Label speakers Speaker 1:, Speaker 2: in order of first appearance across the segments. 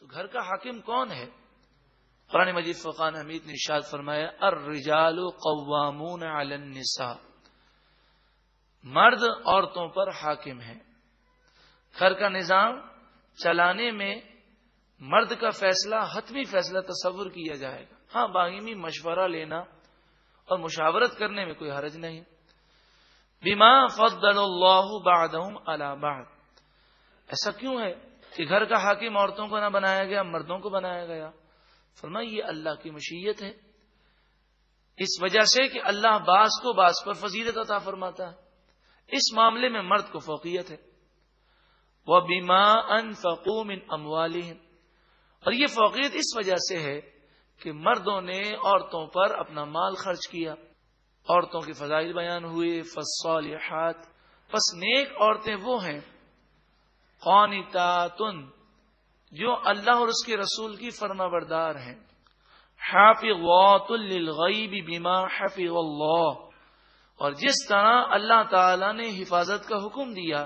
Speaker 1: تو گھر کا حاکم کون ہے؟ قرآن مجید فرقان حمید نے ارشاد فرمایا الرجال قوامون علی النساء، مرد عورتوں پر حاکم ہیں۔ گھر کا نظام چلانے میں مرد کا فیصلہ حتمی فیصلہ تصور کیا جائے گا، ہاں باہمی مشورہ لینا اور مشاورت کرنے میں کوئی حرج نہیں۔ بما فضل اللہ بعضهم علی بعض، ایسا کیوں ہے کہ گھر کا حاکم عورتوں کو نہ بنایا گیا، مردوں کو بنایا گیا؟ فرمایا یہ اللہ کی مشیت ہے، اس وجہ سے کہ اللہ بعض کو بعض پر فضیلت عطا فرماتا ہے، اس معاملے میں مرد کو فوقیت ہے۔ وَبِمَا أَنفَقُوا مِنْ أَمْوَالِهِمْ، اور یہ فوقیت اس وجہ سے ہے کہ مردوں نے عورتوں پر اپنا مال خرچ کیا۔ عورتوں کے فضائل بیان ہوئے، فالصالحات، پس نیک عورتیں وہ ہیں، قانتات، جو اللہ اور اس کے رسول کی فرما بردار ہیں، حافظات للغیب بما حفظ اللہ، اور جس طرح اللہ تعالی نے حفاظت کا حکم دیا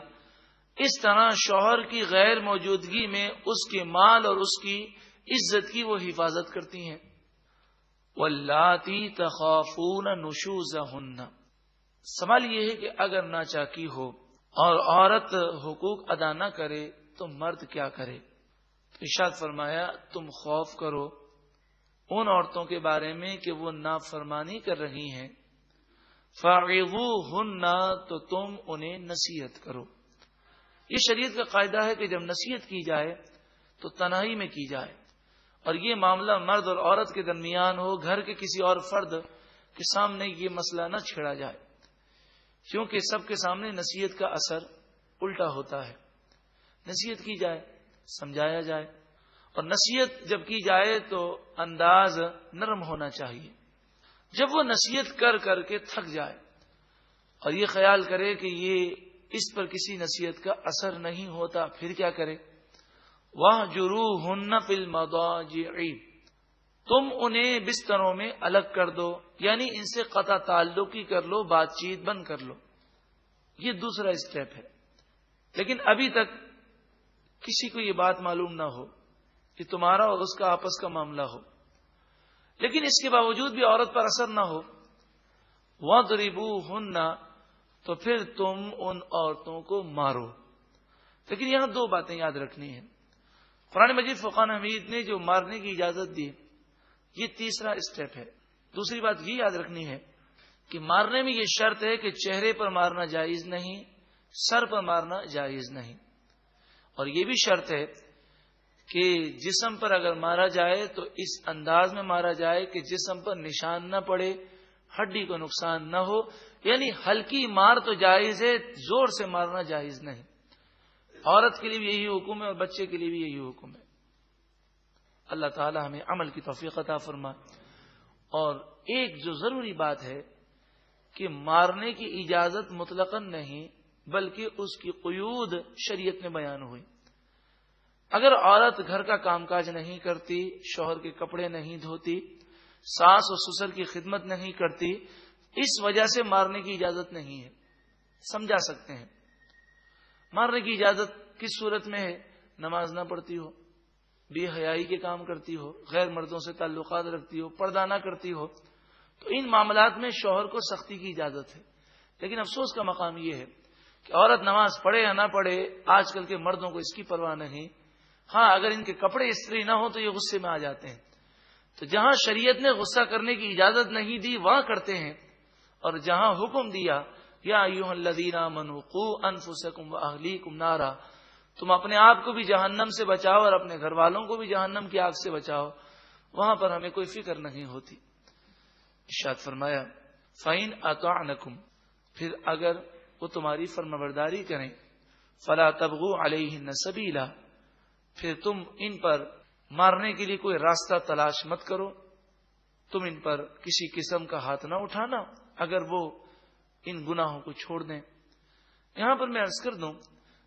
Speaker 1: اس طرح شوہر کی غیر موجودگی میں اس کے مال اور اس کی عزت کی وہ حفاظت کرتی ہیں۔ واللاتی تخافون نشوزہن، سوال یہ ہے کہ اگر ناچاکی ہو اور عورت حقوق ادا نہ کرے تو مرد کیا کرے؟ ارشاد فرمایا تم خوف کرو ان عورتوں کے بارے میں کہ وہ نافرمانی کر رہی ہیں، فَعِظُوهُنَّ، تو تم انہیں نصیحت کرو۔ یہ شریعت کا قاعدہ ہے کہ جب نصیحت کی جائے تو تنہائی میں کی جائے، اور یہ معاملہ مرد اور عورت کے درمیان ہو، گھر کے کسی اور فرد کے سامنے یہ مسئلہ نہ چھیڑا جائے، کیونکہ سب کے سامنے نصیحت کا اثر الٹا ہوتا ہے۔ نصیحت کی جائے، سمجھایا جائے، اور نصیحت جب کی جائے تو انداز نرم ہونا چاہیے۔ جب وہ نصیحت کر کر کے تھک جائے اور یہ خیال کرے کہ یہ اس پر کسی نصیحت کا اثر نہیں ہوتا، پھر کیا کرے؟ وَاهْجُرُوهُنَّ فِي الْمَضَاجِعِ، تم انہیں بستروں میں الگ کر دو، یعنی ان سے قطع تعلق ہی کر لو، بات چیت بند کر لو۔ یہ دوسرا اسٹیپ ہے، لیکن ابھی تک کسی کو یہ بات معلوم نہ ہو کہ تمہارا اور اس کا آپس کا معاملہ ہو، لیکن اس کے باوجود بھی عورت پر اثر نہ ہو۔ وَاضْرِبُوهُنَّ، تو پھر تم ان عورتوں کو مارو۔ لیکن یہاں دو باتیں یاد رکھنی ہیں۔ قرآن مجید فرقان حمید نے جو مارنے کی اجازت دی، یہ تیسرا اسٹیپ ہے۔ دوسری بات یہ یاد رکھنی ہے کہ مارنے میں یہ شرط ہے کہ چہرے پر مارنا جائز نہیں، سر پر مارنا جائز نہیں، اور یہ بھی شرط ہے کہ جسم پر اگر مارا جائے تو اس انداز میں مارا جائے کہ جسم پر نشان نہ پڑے، ہڈی کو نقصان نہ ہو، یعنی ہلکی مار تو جائز ہے، زور سے مارنا جائز نہیں۔ عورت کے لیے بھی یہی حکم ہے اور بچے کے لیے بھی یہی حکم ہے۔ اللہ تعالی ہمیں عمل کی توفیق عطا فرمائے۔ اور ایک جو ضروری بات ہے کہ مارنے کی اجازت مطلقاً نہیں بلکہ اس کی قیود شریعت میں بیان ہوئی۔ اگر عورت گھر کا کام کاج نہیں کرتی، شوہر کے کپڑے نہیں دھوتی، ساس اور سسر کی خدمت نہیں کرتی، اس وجہ سے مارنے کی اجازت نہیں ہے۔ سمجھا سکتے ہیں مارنے کی اجازت کس صورت میں ہے؟ نماز نہ پڑھتی ہو، بے حیائی کے کام کرتی ہو، غیر مردوں سے تعلقات رکھتی ہو، پردہ نہ کرتی ہو، تو ان معاملات میں شوہر کو سختی کی اجازت ہے۔ لیکن افسوس کا مقام یہ ہے کہ عورت نماز پڑھے یا نہ پڑھے، آج کل کے مردوں کو اس کی پرواہ نہیں۔ ہاں اگر ان کے کپڑے استری نہ ہو تو یہ غصے میں آ جاتے ہیں، تو جہاں شریعت نے غصہ کرنے کی اجازت نہیں دی وہاں کرتے ہیں، اور جہاں حکم دیا یا ایھا الذین آمنوا قوا انفسکم واہلیکم نارا، تم اپنے آپ کو بھی جہنم سے بچاؤ اور اپنے گھر والوں کو بھی جہنم کی آگ سے بچاؤ، وہاں پر ہمیں کوئی فکر نہیں ہوتی۔ ارشاد فرمایا فَإِنْ أَطَعْنَكُمْ، پھر اگر وہ تمہاری فرمانبرداری کریں، فَلَا تَبْغُوا عَلَيْهِنَّ سَبِيلًا، پھر تم ان پر مارنے کے لیے کوئی راستہ تلاش مت کرو، تم ان پر کسی قسم کا ہاتھ نہ اٹھانا اگر وہ ان گناہوں کو چھوڑ دیں۔ یہاں پر میں عرض کر دوں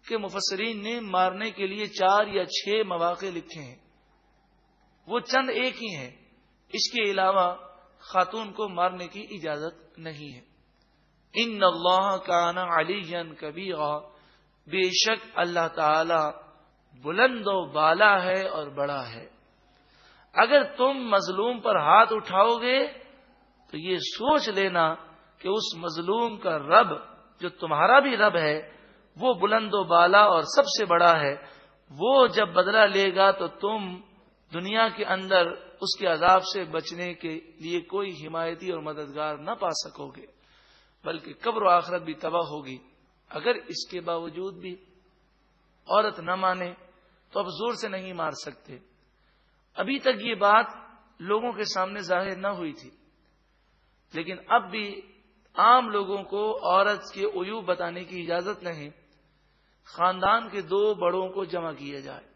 Speaker 1: کہ مفسرین نے مارنے کے لیے 4 یا 6 مواقع لکھے ہیں، وہ چند ایک ہی ہیں، اس کے علاوہ خاتون کو مارنے کی اجازت نہیں ہے۔ ان اللہ کان علیٰ کبیرا، بے شک اللہ تعالی بلند و بالا ہے اور بڑا ہے. اگر تم مظلوم پر ہاتھ اٹھاؤ گے تو یہ سوچ لینا کہ اس مظلوم کا رب جو تمہارا بھی رب ہے وہ بلند و بالا اور سب سے بڑا ہے. وہ جب بدلہ لے گا تو تم دنیا کے اندر اس کے عذاب سے بچنے کے لیے کوئی حمایتی اور مددگار نہ پا سکو گے، بلکہ قبر و آخرت بھی تباہ ہوگی. اگر اس کے باوجود بھی عورت نہ مانے تو اب زور سے نہیں مار سکتے. ابھی تک یہ بات لوگوں کے سامنے ظاہر نہ ہوئی تھی، لیکن اب بھی عام لوگوں کو عورت کے عیوب بتانے کی اجازت نہیں. خاندان کے 2 بڑوں کو جمع کیا جائے،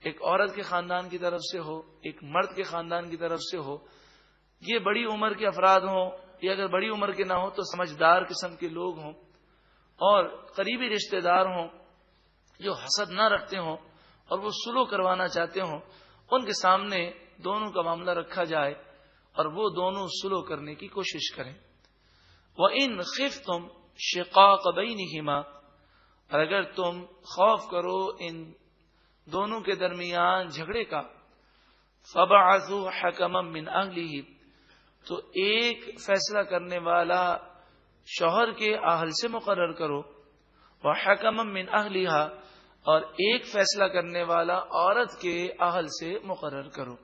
Speaker 1: ایک عورت کے خاندان کی طرف سے ہو، ایک مرد کے خاندان کی طرف سے ہو. یہ بڑی عمر کے افراد ہوں یا اگر بڑی عمر کے نہ ہو تو سمجھدار قسم کے لوگ ہوں اور قریبی رشتہ دار ہوں جو حسد نہ رکھتے ہوں اور وہ صلح کروانا چاہتے ہوں. ان کے سامنے دونوں کا معاملہ رکھا جائے اور وہ دونوں صلح کرنے کی کوشش کریں. وَإِنْ خِفْتُمْ شِقَاقَ بَيْنِهِمَا، اور اگر تم خوف کرو ان دونوں کے درمیان جھگڑے کا، فَبَعَثُوا حَكَمًا مِّنْ أَهْلِهِ، تو ایک فیصلہ کرنے والا شوہر کے اہل سے مقرر کرو، وَحَكَمًا مِّنْ أَهْلِهَا، اور ایک فیصلہ کرنے والا عورت کے اہل سے مقرر کرو.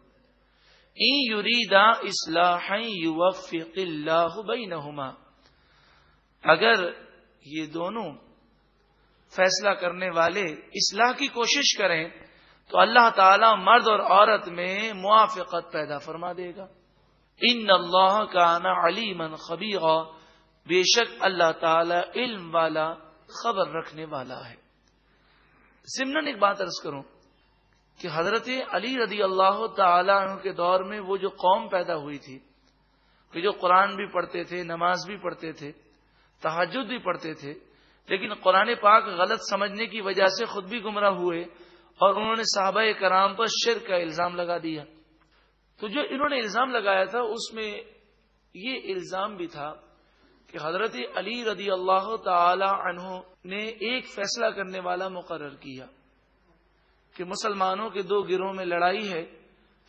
Speaker 1: إِن يُرِيدَا إِصْلَاحًا يُوَفِّقِ اللَّهُ بَيْنَهُمَا، اگر یہ دونوں فیصلہ کرنے والے اصلاح کی کوشش کریں تو اللہ تعالی مرد اور عورت میں موافقت پیدا فرما دے گا. ان اللہ کان علیما خبیرا، بے شک اللہ تعالی علم والا، خبر رکھنے والا ہے. ضمناً ایک بات عرض کروں کہ حضرت علی رضی اللہ تعالی عنہ کے دور میں وہ جو قوم پیدا ہوئی تھی کہ جو قرآن بھی پڑھتے تھے، نماز بھی پڑھتے تھے، تہجد بھی پڑھتے تھے، لیکن قرآن پاک غلط سمجھنے کی وجہ سے خود بھی گمراہ ہوئے اور انہوں نے صحابہ کرام پر شرک کا الزام لگا دیا. تو جو انہوں نے الزام لگایا تھا اس میں یہ الزام بھی تھا کہ حضرت علی رضی اللہ تعالی عنہ نے ایک فیصلہ کرنے والا مقرر کیا کہ مسلمانوں کے 2 گروہوں میں لڑائی ہے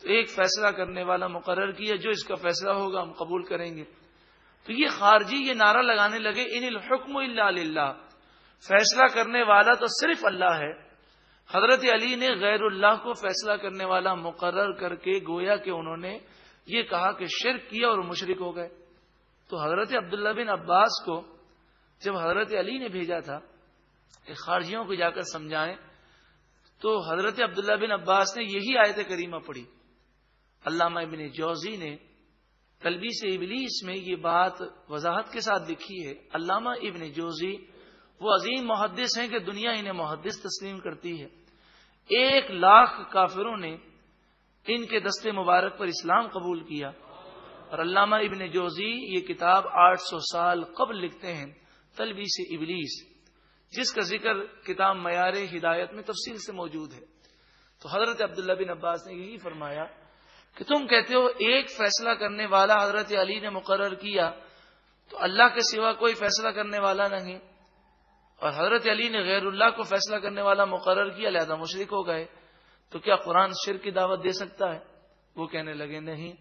Speaker 1: تو ایک فیصلہ کرنے والا مقرر کیا، جو اس کا فیصلہ ہوگا ہم قبول کریں گے. تو یہ خارجی یہ نعرہ لگانے لگے ان الحکم الا للہ، فیصلہ کرنے والا تو صرف اللہ ہے. حضرت علی نے غیر اللہ کو فیصلہ کرنے والا مقرر کر کے گویا کہ انہوں نے یہ کہا کہ شرک کیا اور مشرک ہو گئے. تو حضرت عبداللہ بن عباس کو جب حضرت علی نے بھیجا تھا کہ خارجیوں کو جا کر سمجھائیں تو حضرت عبداللہ بن عباس نے یہی آیت کریمہ پڑھی. علامہ ابن جوزی نے تلبیس ابلیس میں یہ بات وضاحت کے ساتھ لکھی ہے. علامہ ابن جوزی وہ عظیم محدث ہیں کہ دنیا انہیں محدث تسلیم کرتی ہے. 1,00,000 کافروں نے ان کے دستے مبارک پر اسلام قبول کیا اور علامہ ابن جوزی یہ کتاب 800 سال قبل لکھتے ہیں، تلبیس ابلیس، جس کا ذکر کتاب معیار ہدایت میں تفصیل سے موجود ہے. تو حضرت عبداللہ بن عباس نے یہی فرمایا کہ تم کہتے ہو ایک فیصلہ کرنے والا حضرت علی نے مقرر کیا تو اللہ کے سوا کوئی فیصلہ کرنے والا نہیں، اور حضرت علی نے غیر اللہ کو فیصلہ کرنے والا مقرر کیا لہذا مشرک ہو گئے. تو کیا قرآن شرک کی دعوت دے سکتا ہے؟ وہ کہنے لگے نہیں.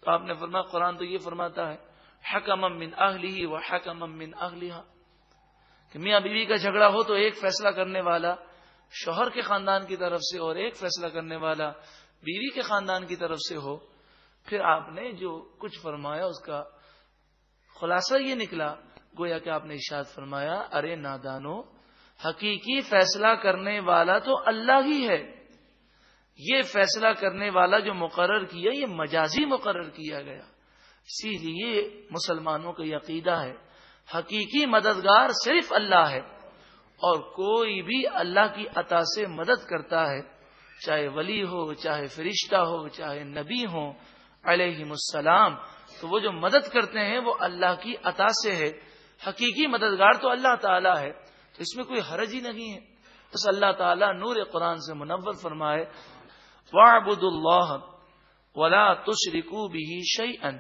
Speaker 1: تو آپ نے فرمایا قرآن تو یہ فرماتا ہے حکما من اہلہ و حکما من اہلہا، کہ میاں بیوی کا جھگڑا ہو تو ایک فیصلہ کرنے والا شوہر کے خاندان کی طرف سے اور ایک فیصلہ کرنے والا بیوی کے خاندان کی طرف سے ہو. پھر آپ نے جو کچھ فرمایا اس کا خلاصہ یہ نکلا گویا کہ آپ نے ارشاد فرمایا ارے نادانو، حقیقی فیصلہ کرنے والا تو اللہ ہی ہے. یہ فیصلہ کرنے والا جو مقرر کیا یہ مجازی مقرر کیا گیا. اسی لیے مسلمانوں کا یہ عقیدہ ہے حقیقی مددگار صرف اللہ ہے، اور کوئی بھی اللہ کی عطا سے مدد کرتا ہے، چاہے ولی ہو، چاہے فرشتہ ہو، چاہے نبی ہو علیہم السلام، تو وہ جو مدد کرتے ہیں وہ اللہ کی عطا سے ہے. حقیقی مددگار تو اللہ تعالی ہے، تو اس میں کوئی حرج ہی نہیں ہے. بس اللہ تعالی نور قرآن سے منور فرمائے وَاعْبُدُوا اللَّهَ وَلَا تُشْرِكُوا بِهِ شَيْئًا،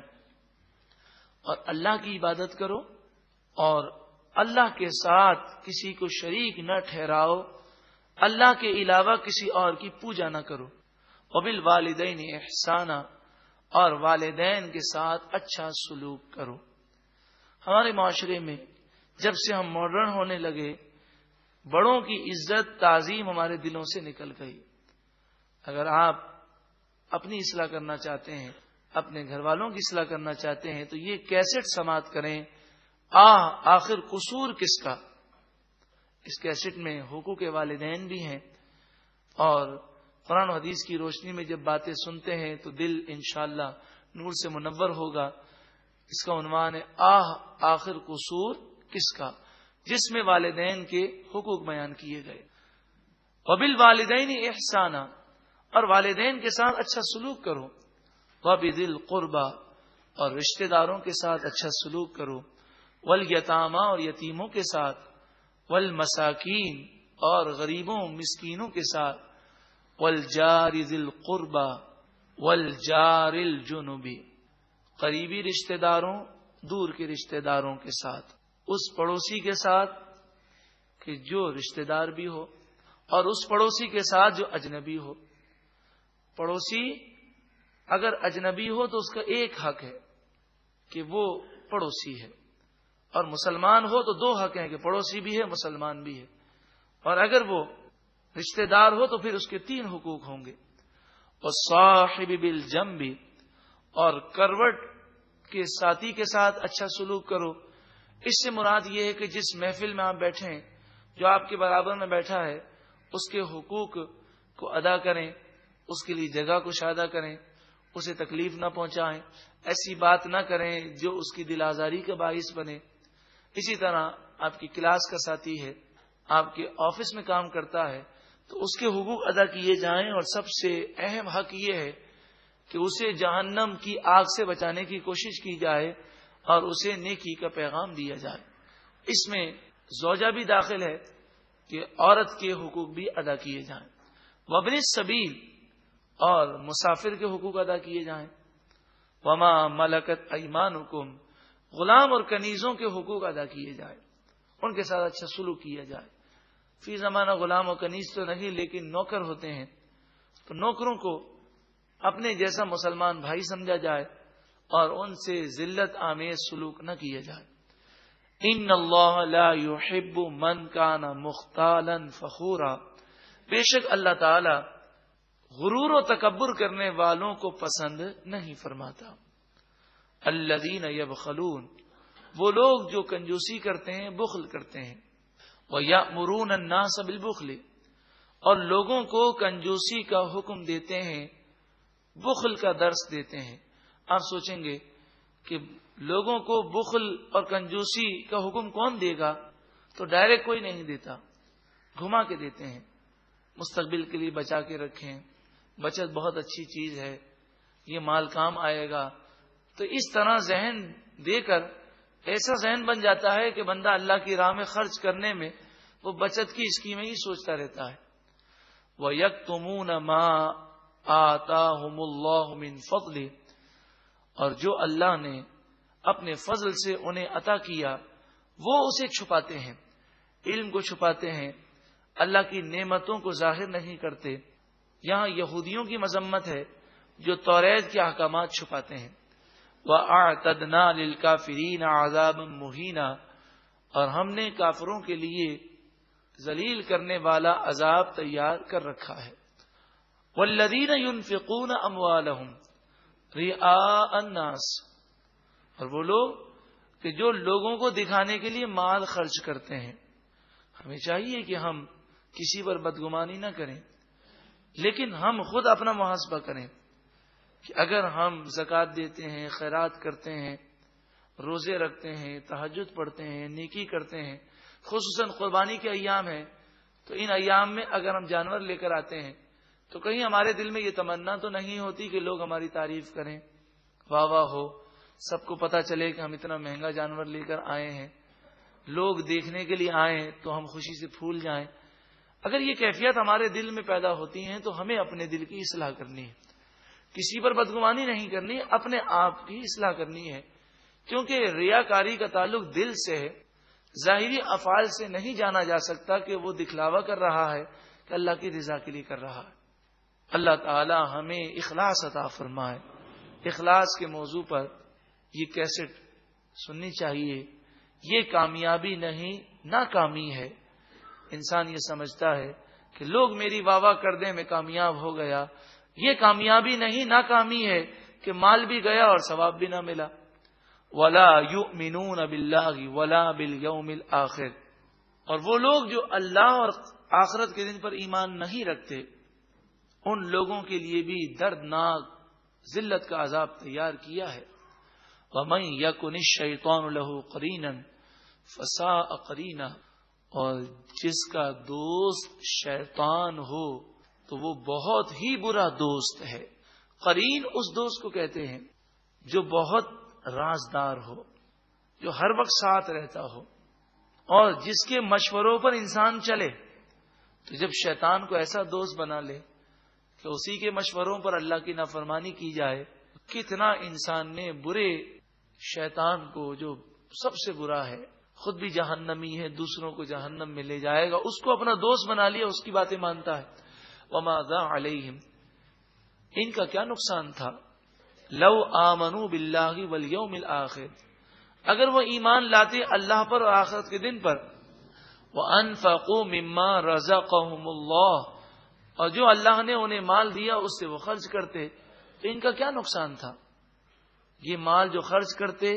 Speaker 1: اور اللہ کی عبادت کرو اور اللہ کے ساتھ کسی کو شریک نہ ٹھہراؤ. اللہ کے علاوہ کسی اور کی پوجا نہ کرو. وبالوالدین احسانا، اور والدین کے ساتھ اچھا سلوک کرو. ہمارے معاشرے میں جب سے ہم ماڈرن ہونے لگے، بڑوں کی عزت تعظیم ہمارے دلوں سے نکل گئی. اگر آپ اپنی اصلاح کرنا چاہتے ہیں، اپنے گھر والوں کی اصلاح کرنا چاہتے ہیں، تو یہ کیسٹ سماعت کریں. آخر قصور کس کا؟ اس کیسٹ میں حقوق والدین بھی ہیں، اور قرآن و حدیث کی روشنی میں جب باتیں سنتے ہیں تو دل انشاءاللہ نور سے منور ہوگا. اس کا عنوان ہے آخر قصور کس کا، جس میں والدین کے حقوق بیان کیے گئے. وبالوالدین احسانا، اور والدین کے ساتھ اچھا سلوک کرو. وبذی القربی، اور رشتہ داروں کے ساتھ اچھا سلوک کرو. والیتامی، اور یتیموں کے ساتھ. والمساکین، اور غریبوں مسکینوں کے ساتھ. والجار ذی القربی والجار الجنبی، قریبی رشتہ داروں، دور کے رشتہ داروں کے ساتھ. اس پڑوسی کے ساتھ کہ جو رشتہ دار بھی ہو، اور اس پڑوسی کے ساتھ جو اجنبی ہو. پڑوسی اگر اجنبی ہو تو اس کا ایک حق ہے کہ وہ پڑوسی ہے، اور مسلمان ہو تو دو حق ہیں کہ پڑوسی بھی ہے مسلمان بھی ہے. اور اگر وہ رشتہ دار ہو تو پھر اس کے تین حقوق ہوں گے. والصاحب بالجنب، اور کروٹ کے ساتھی کے ساتھ اچھا سلوک کرو. اس سے مراد یہ ہے کہ جس محفل میں آپ بیٹھیں، جو آپ کے برابر میں بیٹھا ہے، اس کے حقوق کو ادا کریں، اس کے لیے جگہ کو شادہ کریں، اسے تکلیف نہ پہنچائیں، ایسی بات نہ کریں جو اس کی دل آزاری کا باعث بنے. اسی طرح آپ کی کلاس کا ساتھی ہے، آپ کے آفس میں کام کرتا ہے، تو اس کے حقوق ادا کیے جائیں. اور سب سے اہم حق یہ ہے کہ اسے جہنم کی آگ سے بچانے کی کوشش کی جائے اور اسے نیکی کا پیغام دیا جائے. اس میں زوجہ بھی داخل ہے کہ عورت کے حقوق بھی ادا کیے جائیں. وابن السبیل، اور مسافر کے حقوق ادا کیے جائیں. وما ملکت ایمانکم، غلام اور کنیزوں کے حقوق ادا کیے جائیں، ان کے ساتھ اچھا سلوک کیا جائے. فی زمانہ غلام و کنیز تو نہیں، لیکن نوکر ہوتے ہیں، تو نوکروں کو اپنے جیسا مسلمان بھائی سمجھا جائے اور ان سے ذلت آمیز سلوک نہ کیا جائے. ان اللہ لا يحب من کان مختالا فخورا، بے شک اللہ تعالی غرور و تکبر کرنے والوں کو پسند نہیں فرماتا. الذین یبخلون، وہ لوگ جو کنجوسی کرتے ہیں، بخل کرتے ہیں. وَيَأْمُرُونَ النَّاسَ بِالْبُخْلِ، اور لوگوں کو کنجوسی کا حکم دیتے ہیں، بخل کا درس دیتے ہیں. آپ سوچیں گے کہ لوگوں کو بخل اور کنجوسی کا حکم کون دے گا؟ تو ڈائریکٹ کوئی نہیں دیتا، گھما کے دیتے ہیں. مستقبل کے لیے بچا کے رکھیں، بچت بہت اچھی چیز ہے، یہ مال کام آئے گا. تو اس طرح ذہن دے کر ایسا ذہن بن جاتا ہے کہ بندہ اللہ کی راہ میں خرچ کرنے میں وہ بچت کی اسکیمیں ہی سوچتا رہتا ہے. وَيَكْتُمُونَ مَا آتَاهُمُ اللَّهُ مِنْ فَضْلِهِ، اور جو اللہ نے اپنے فضل سے انہیں عطا کیا وہ اسے چھپاتے ہیں، علم کو چھپاتے ہیں، اللہ کی نعمتوں کو ظاہر نہیں کرتے. یہاں یہودیوں کی مذمت ہے جو توریت کے احکامات چھپاتے ہیں. وَأَعْتَدْنَا لِلْكَافِرِينَ عَذَابًا مُهِينًا، اور ہم نے کافروں کے لیے ذلیل کرنے والا عذاب تیار کر رکھا ہے. وَالَّذِينَ يُنْفِقُونَ أَمْوَالَهُمْ رِئَاءَ النَّاسِ، اور وہ لوگ کہ جو لوگوں کو دکھانے کے لیے مال خرچ کرتے ہیں. ہمیں چاہیے کہ ہم کسی پر بدگمانی نہ کریں، لیکن ہم خود اپنا محاسبہ کریں کہ اگر ہم زکوٰۃ دیتے ہیں، خیرات کرتے ہیں، روزے رکھتے ہیں، تہجد پڑھتے ہیں، نیکی کرتے ہیں، خصوصاً قربانی کے ایام ہیں، تو ان ایام میں اگر ہم جانور لے کر آتے ہیں تو کہیں ہمارے دل میں یہ تمنا تو نہیں ہوتی کہ لوگ ہماری تعریف کریں، واہ واہ ہو، سب کو پتہ چلے کہ ہم اتنا مہنگا جانور لے کر آئے ہیں، لوگ دیکھنے کے لیے آئیں تو ہم خوشی سے پھول جائیں. اگر یہ کیفیت ہمارے دل میں پیدا ہوتی ہیں تو ہمیں اپنے دل کی اصلاح کرنی ہے، کسی پر بدگمانی نہیں کرنی، اپنے آپ کی اصلاح کرنی ہے. کیونکہ ریاکاری کا تعلق دل سے ہے، ظاہری افعال سے نہیں جانا جا سکتا کہ وہ دکھلاوا کر رہا ہے کہ اللہ کی رضا کے لیے کر رہا ہے۔ اللہ تعالی ہمیں اخلاص عطا فرمائے۔ اخلاص کے موضوع پر یہ کیسٹ سننی چاہیے۔ یہ کامیابی نہیں ناکامی ہے۔ انسان یہ سمجھتا ہے کہ لوگ میری واہ واہ کر دیں میں کامیاب ہو گیا، یہ کامیابی نہیں ناکامی ہے کہ مال بھی گیا اور ثواب بھی نہ ملا۔ وَلَا يُؤْمِنُونَ بِاللَّهِ وَلَا بِالْيَوْمِ الْآخِرِ، اور وہ لوگ جو اللہ اور آخرت کے دن پر ایمان نہیں رکھتے، ان لوگوں کے لیے بھی دردناک ذلت کا عذاب تیار کیا ہے۔ وَمَن يَكُنِ الشَّيْطَانُ لَهُ قَرِينًا فَسَاءَ قَرِينًا، اور جس کا دوست شیطان ہو تو وہ بہت ہی برا دوست ہے۔ قرین اس دوست کو کہتے ہیں جو بہت رازدار ہو، جو ہر وقت ساتھ رہتا ہو اور جس کے مشوروں پر انسان چلے۔ تو جب شیطان کو ایسا دوست بنا لے کہ اسی کے مشوروں پر اللہ کی نافرمانی کی جائے، کتنا انسان نے برے شیطان کو، جو سب سے برا ہے، خود بھی جہنمی ہے، دوسروں کو جہنم میں لے جائے گا، اس کو اپنا دوست بنا لیا، اس کی باتیں مانتا ہے۔ وَمَاذَا عَلَيْهِمْ، ان کا کیا نقصان تھا؟ لَوْ آمَنُوا بِاللَّهِ وَالْيَوْمِ الْآخِرِ، اگر وہ ایمان لاتے اللہ پر اور آخرت کے دن پر۔ وَأَنفَقُوا مِمَّا رَزَقَهُمُ اللَّهُ، اور جو اللہ نے انہیں مال دیا اس سے وہ خرچ کرتے، تو ان کا کیا نقصان تھا؟ یہ مال جو خرچ کرتے،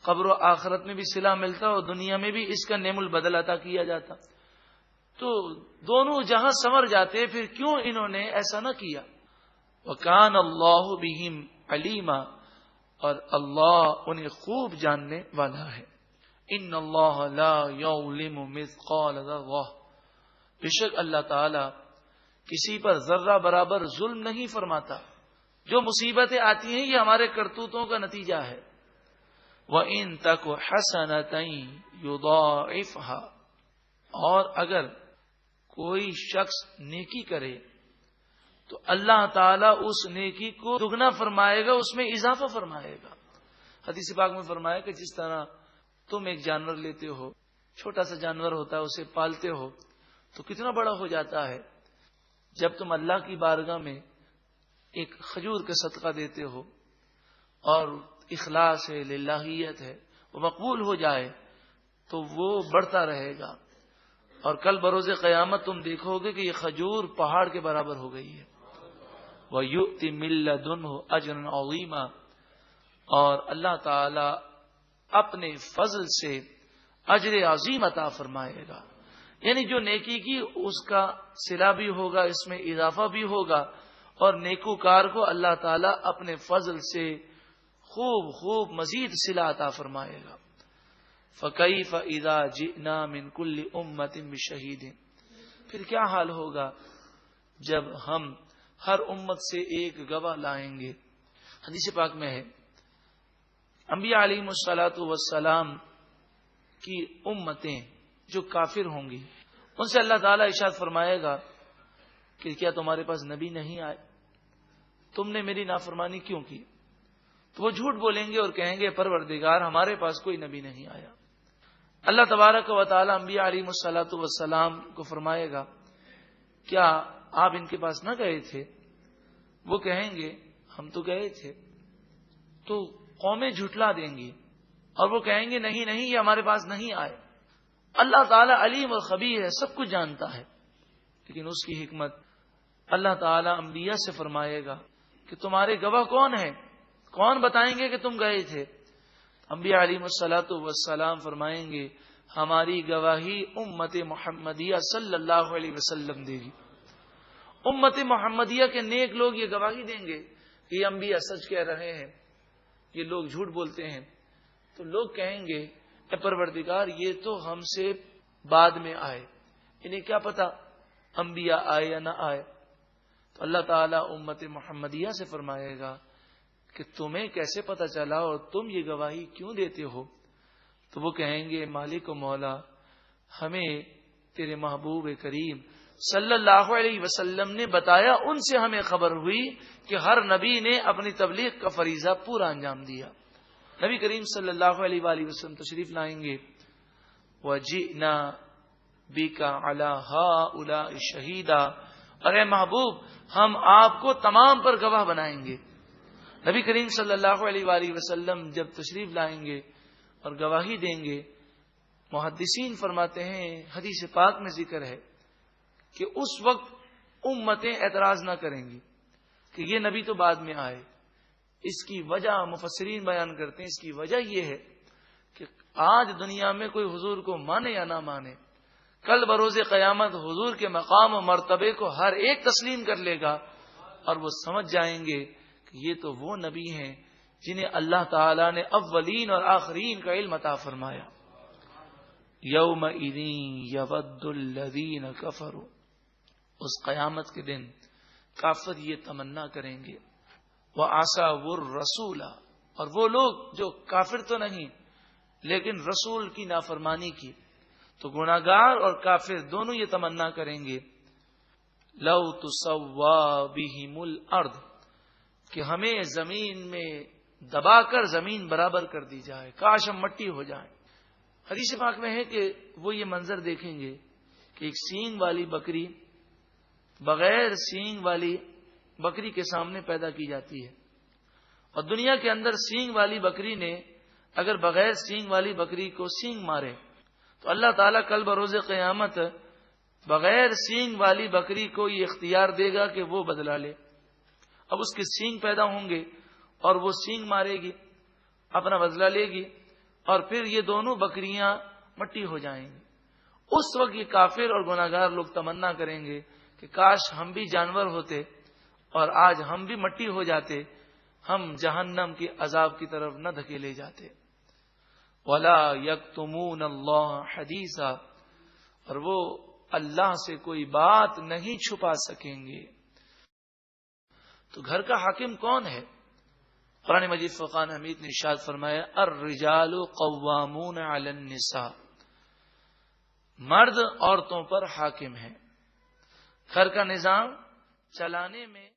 Speaker 1: قبر و آخرت میں بھی صلہ ملتا اور دنیا میں بھی اس کا نعم البدل عطا کیا جاتا، تو دونوں جہاں سنور جاتے، پھر کیوں انہوں نے ایسا نہ کیا؟ وَكَانَ اللَّهُ بِهِمْ عَلِيمًا، اور اللہ انہیں خوب جاننے والا ہے۔ ان اللہ لا یظلم مثقال ذرہ، بے شک اللہ تعالی کسی پر ذرہ برابر ظلم نہیں فرماتا۔ جو مصیبتیں آتی ہیں یہ ہمارے کرتوتوں کا نتیجہ ہے۔ وَإِن تَكُ حَسَنَةً يُضَاعِفْهَا، اور اگر کوئی شخص نیکی کرے تو اللہ تعالیٰ اس نیکی کو دگنا فرمائے گا، اس میں اضافہ فرمائے گا۔ حدیث پاک میں فرمایا کہ جس طرح تم ایک جانور لیتے ہو، چھوٹا سا جانور ہوتا ہے، اسے پالتے ہو تو کتنا بڑا ہو جاتا ہے، جب تم اللہ کی بارگاہ میں ایک کھجور کا صدقہ دیتے ہو اور اخلاص ہے، للہیت ہے، وہ مقبول ہو جائے تو وہ بڑھتا رہے گا، اور کل بروز قیامت تم دیکھو گے کہ یہ کھجور پہاڑ کے برابر ہو گئی ہے۔ وَيُؤْتِ مِن لَّدُنْهُ أَجْرًا عَظِيمًا، اور اللہ تعالی اپنے فضل سے اجر عظیم عطا فرمائے گا، یعنی جو نیکی کی اس کا صلہ بھی ہوگا، اس میں اضافہ بھی ہوگا، اور نیکوکار کو اللہ تعالیٰ اپنے فضل سے خوب خوب مزید صلہ عطا فرمائے گا۔ فَكَيْفَ إِذَا جِئْنَا مِن كُلِّ أُمَّةٍ بِشَهِيدٍ، پھر کیا حال ہوگا جب ہم ہر امت سے ایک گواہ لائیں گے۔ حدیث پاک میں ہے انبیاء علیہم الصلاۃ والسلام کی امتیں جو کافر ہوں گی، ان سے اللہ تعالیٰ ارشاد فرمائے گا کہ کیا تمہارے پاس نبی نہیں آئے؟ تم نے میری نافرمانی کیوں کی؟ تو وہ جھوٹ بولیں گے اور کہیں گے پروردگار ہمارے پاس کوئی نبی نہیں آیا۔ اللہ تبارک و تعالی انبیاء علیہم الصلاۃ والسلام کو فرمائے گا کیا آپ ان کے پاس نہ گئے تھے؟ وہ کہیں گے ہم تو گئے تھے۔ تو قومیں جھٹلا دیں گی اور وہ کہیں گے نہیں نہیں یہ ہمارے پاس نہیں آئے۔ اللہ تعالیٰ علیم اور خبیر ہے، سب کچھ جانتا ہے، لیکن اس کی حکمت اللہ تعالیٰ انبیاء سے فرمائے گا کہ تمہارے گواہ کون ہیں، کون بتائیں گے کہ تم گئے تھے؟ انبیاء علیہم الصلاۃ والسلام فرمائیں گے ہماری گواہی امت محمدیہ صلی اللہ علیہ وسلم دے گی۔ امت محمدیہ کے نیک لوگ یہ گواہی دیں گے کہ یہ انبیاء سچ کہہ رہے ہیں، یہ لوگ جھوٹ بولتے ہیں۔ تو لوگ کہیں گے اے پروردگار یہ تو ہم سے بعد میں آئے، انہیں کیا پتا انبیاء آئے یا نہ آئے۔ تو اللہ تعالیٰ امت محمدیہ سے فرمائے گا کہ تمہیں کیسے پتا چلا اور تم یہ گواہی کیوں دیتے ہو؟ تو وہ کہیں گے مالک و مولا ہمیں تیرے محبوب کریم صلی اللہ علیہ وسلم نے بتایا، ان سے ہمیں خبر ہوئی کہ ہر نبی نے اپنی تبلیغ کا فریضہ پورا انجام دیا۔ نبی کریم صلی اللہ علیہ وآلہ وسلم تشریف لائیں گے، وَجِئْنَا بیکا علی ہؤلاء شہیدا، اور اے محبوب ہم آپ کو تمام پر گواہ بنائیں گے۔ نبی کریم صلی اللہ علیہ وآلہ وسلم جب تشریف لائیں گے اور گواہی دیں گے، محدثین فرماتے ہیں، حدیث پاک میں ذکر ہے کہ اس وقت امتیں اعتراض نہ کریں گی کہ یہ نبی تو بعد میں آئے۔ اس کی وجہ مفسرین بیان کرتے ہیں، اس کی وجہ یہ ہے کہ آج دنیا میں کوئی حضور کو مانے یا نہ مانے، کل بروز قیامت حضور کے مقام و مرتبے کو ہر ایک تسلیم کر لے گا، اور وہ سمجھ جائیں گے کہ یہ تو وہ نبی ہیں جنہیں اللہ تعالی نے اولین اور آخرین کا علم عطا فرمایا۔ یومئذ یود الذین کفروا، اس قیامت کے دن کافر یہ تمنا کریں گے، وعصوا الرسول، اور وہ لوگ جو کافر تو نہیں لیکن رسول کی نافرمانی کی، تو گناہگار اور کافر دونوں یہ تمنا کریں گے، لو تسوا بہم الارض، کہ ہمیں زمین میں دبا کر زمین برابر کر دی جائے، کاش ہم مٹی ہو جائیں۔ حدیث پاک میں ہے کہ وہ یہ منظر دیکھیں گے کہ ایک سینگ والی بکری بغیر سینگ والی بکری کے سامنے پیدا کی جاتی ہے، اور دنیا کے اندر سینگ والی بکری نے اگر بغیر سینگ والی بکری کو سینگ مارے تو اللہ تعالیٰ کل بروز قیامت بغیر سینگ والی بکری کو یہ اختیار دے گا کہ وہ بدلا لے۔ اب اس کے سینگ پیدا ہوں گے اور وہ سینگ مارے گی، اپنا بدلہ لے گی، اور پھر یہ دونوں بکریاں مٹی ہو جائیں گی۔ اس وقت یہ کافر اور گناہگار لوگ تمنا کریں گے کہ کاش ہم بھی جانور ہوتے اور آج ہم بھی مٹی ہو جاتے، ہم جہنم کے عذاب کی طرف نہ دھکیلے جاتے۔ وَلَا يَكْتُمُونَ اللَّهَ حَدِيثًا، اور وہ اللہ سے کوئی بات نہیں چھپا سکیں گے۔ تو گھر کا حاکم کون ہے؟ قرآن مجید فرقان حمید نے ارشاد فرمایا، الرجال قوامون علی النساء، مرد عورتوں پر حاکم ہیں۔ گھر کا نظام چلانے میں